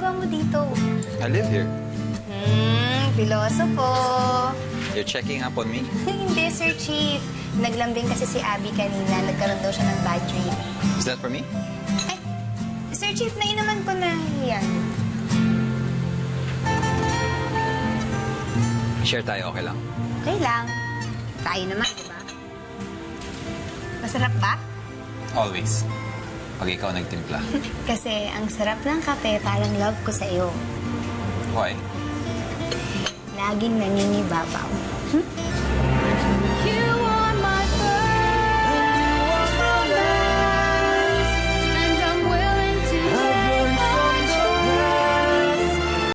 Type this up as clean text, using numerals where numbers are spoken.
ginagawa mo dito? I live here. Pilosopo. You're checking up on me? Hindi, Sir Chief. Naglambing kasi si Abby kanina. Nagkaroon daw siya ng bad dream. Is that for me? Ay, Sir Chief, nainuman ko na yan. Share tayo, okay lang? Okay lang. Tayo naman, di ba? Masarap ba? Always. Pag ikaw nagtimpla. Kasi ang sarap ng kape, parang love ko sa iyo. Why? Laging nangingibabaw.